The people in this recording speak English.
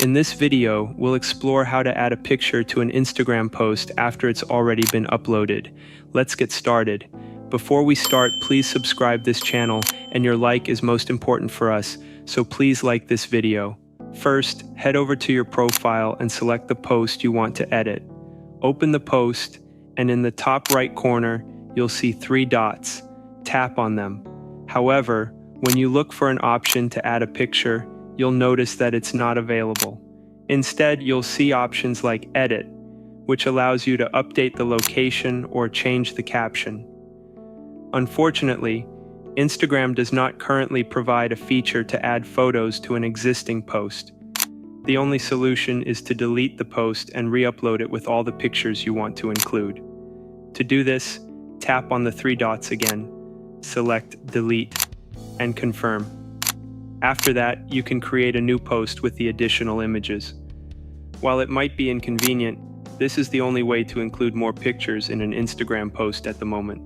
In this video, we'll explore how to add a picture to an Instagram post after it's already been uploaded. Let's get started. Before we start, please subscribe this channel, and your like is most important for us, so please like this video. First, head over to your profile and select the post you want to edit. Open the post, and in the top right corner, you'll see 3 dots. Tap on them. However, when you look for an option to add a picture, you'll notice that it's not available. Instead, you'll see options like Edit, which allows you to update the location or change the caption. Unfortunately, Instagram does not currently provide a feature to add photos to an existing post. The only solution is to delete the post and re-upload it with all the pictures you want to include. To do this, tap on the 3 dots again, select Delete, and confirm. After that, you can create a new post with the additional images. While it might be inconvenient, this is the only way to include more pictures in an Instagram post at the moment.